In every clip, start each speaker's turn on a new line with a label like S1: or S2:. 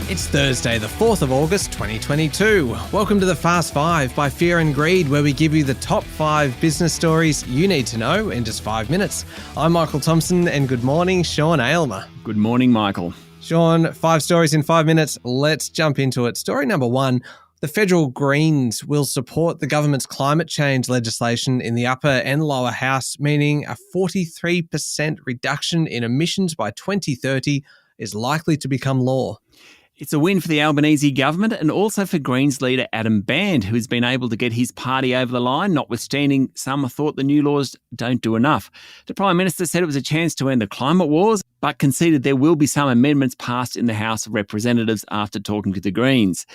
S1: It's Thursday, the 4th of August, 2022. Welcome to the Fast 5 by Fear and Greed, where we give you the top 5 business stories you need to know in just 5 minutes. I'm Michael Thompson, and good morning, Sean Aylmer.
S2: Good morning, Michael.
S1: Sean, 5 stories in 5 minutes. Let's jump into it. Story number 1. The federal Greens will support the government's climate change legislation in the upper and lower house, meaning a 43% reduction in emissions by 2030 is likely to become law.
S2: It's a win for the Albanese government and also for Greens leader Adam Band, who has been able to get his party over the line, notwithstanding some thought the new laws don't do enough. The Prime Minister said it was a chance to end the climate wars, but conceded there will be some amendments passed in the House of Representatives after talking to the Greens.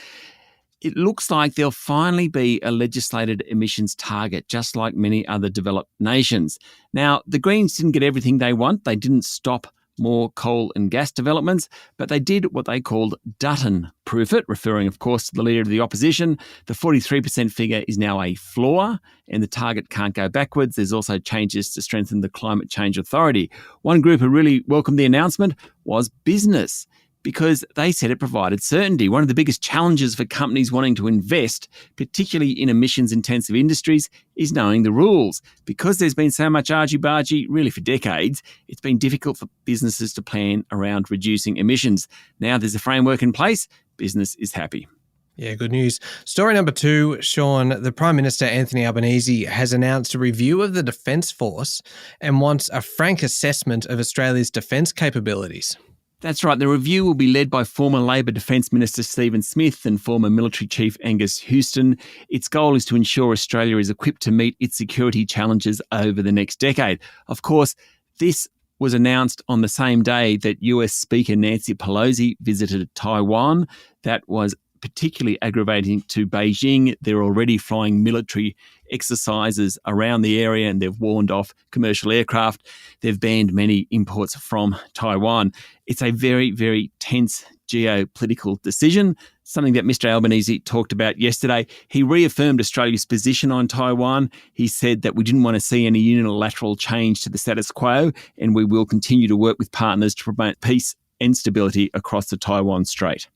S2: It looks like there'll finally be a legislated emissions target, just like many other developed nations. Now, the Greens didn't get everything they want. They didn't stop more coal and gas developments, but they did what they called Dutton-proof it, referring, of course, to the leader of the opposition. The 43% figure is now a floor, and the target can't go backwards. There's also changes to strengthen the Climate Change Authority. One group who really welcomed the announcement was business, because they said it provided certainty. One of the biggest challenges for companies wanting to invest, particularly in emissions-intensive industries, is knowing the rules. Because there's been so much argy-bargy, really for decades, it's been difficult for businesses to plan around reducing emissions. Now there's a framework in place, business is happy.
S1: Yeah, good news. Story number 2, Sean, the Prime Minister Anthony Albanese has announced a review of the Defence Force and wants a frank assessment of Australia's defence capabilities.
S2: That's right. The review will be led by former Labor Defence Minister Stephen Smith and former Military Chief Angus Houston. Its goal is to ensure Australia is equipped to meet its security challenges over the next decade. Of course, this was announced on the same day that US Speaker Nancy Pelosi visited Taiwan. That was particularly aggravating to Beijing. They're already flying military exercises around the area and they've warned off commercial aircraft. They've banned many imports from Taiwan. It's a very, very tense geopolitical decision, something that Mr. Albanese talked about yesterday. He reaffirmed Australia's position on Taiwan. He said that we didn't want to see any unilateral change to the status quo, and we will continue to work with partners to promote peace and stability across the Taiwan Strait.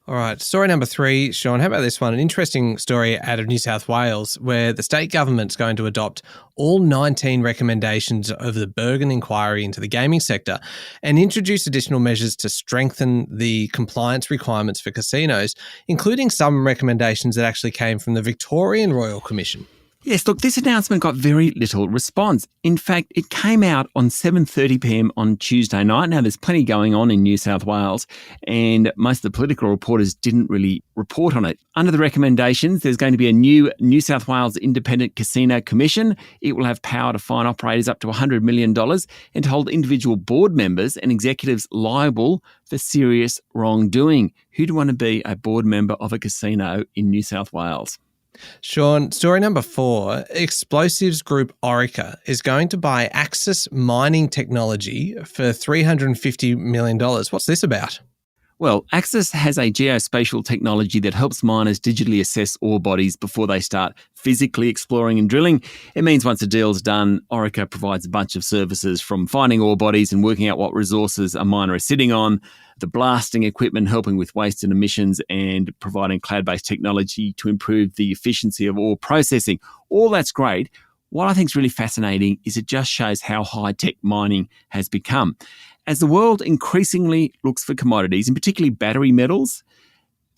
S1: All right, story number 3, Sean, how about this one? An interesting story out of New South Wales where the state government's going to adopt all 19 recommendations of the Bergen inquiry into the gaming sector and introduce additional measures to strengthen the compliance requirements for casinos, including some recommendations that actually came from the Victorian Royal Commission.
S2: Yes, look, this announcement got very little response. In fact, it came out on 7:30pm on Tuesday night. Now, there's plenty going on in New South Wales, and most of the political reporters didn't really report on it. Under the recommendations, there's going to be a new New South Wales Independent Casino Commission. It will have power to fine operators up to $100 million and to hold individual board members and executives liable for serious wrongdoing. Who'd want to be a board member of a casino in New South Wales?
S1: Sean, story number 4, explosives group Orica is going to buy Axis Mining Technology for $350 million. What's this about?
S2: Well, Axis has a geospatial technology that helps miners digitally assess ore bodies before they start physically exploring and drilling. It means once a deal's done, Orica provides a bunch of services from finding ore bodies and working out what resources a miner is sitting on, the blasting equipment helping with waste and emissions, and providing cloud-based technology to improve the efficiency of ore processing. All that's great. What I think is really fascinating is it just shows how high-tech mining has become. As the world increasingly looks for commodities, and particularly battery metals,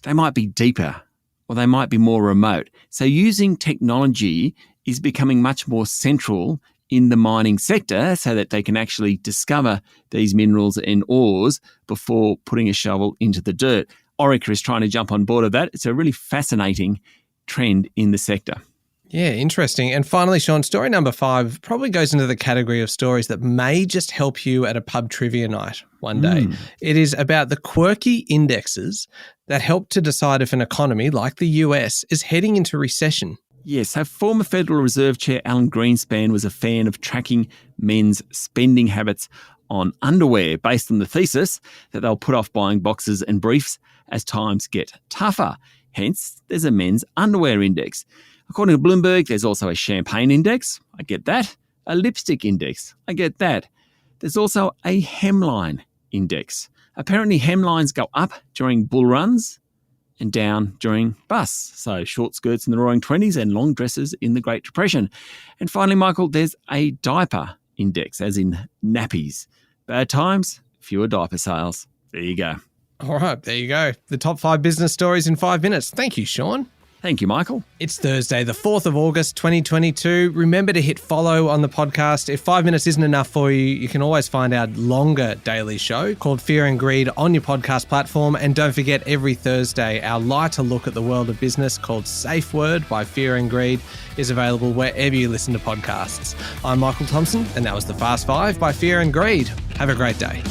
S2: they might be deeper or they might be more remote. So using technology is becoming much more central in the mining sector so that they can actually discover these minerals and ores before putting a shovel into the dirt. Orica is trying to jump on board of that. It's a really fascinating trend in the sector.
S1: Yeah, interesting. And finally, Sean, story number 5 probably goes into the category of stories that may just help you at a pub trivia night one day. It is about the quirky indexes that help to decide if an economy like the US is heading into recession.
S2: Yes, so former Federal Reserve Chair Alan Greenspan was a fan of tracking men's spending habits on underwear based on the thesis that they'll put off buying boxers and briefs as times get tougher. Hence, there's a men's underwear index. According to Bloomberg, there's also a champagne index. I get that. A lipstick index. I get that. There's also a hemline index. Apparently, hemlines go up during bull runs and down during busts. So short skirts in the Roaring Twenties and long dresses in the Great Depression. And finally, Michael, there's a diaper index, as in nappies. Bad times, fewer diaper sales. There you go.
S1: All right, there you go. The top 5 business stories in 5 minutes. Thank you, Sean.
S2: Thank you, Michael.
S1: It's Thursday, the 4th of August, 2022. Remember to hit follow on the podcast. If 5 minutes isn't enough for you, you can always find our longer daily show called Fear and Greed on your podcast platform. And don't forget, every Thursday, our lighter look at the world of business called Safe Word by Fear and Greed is available wherever you listen to podcasts. I'm Michael Thompson, and that was the Fast 5 by Fear and Greed. Have a great day.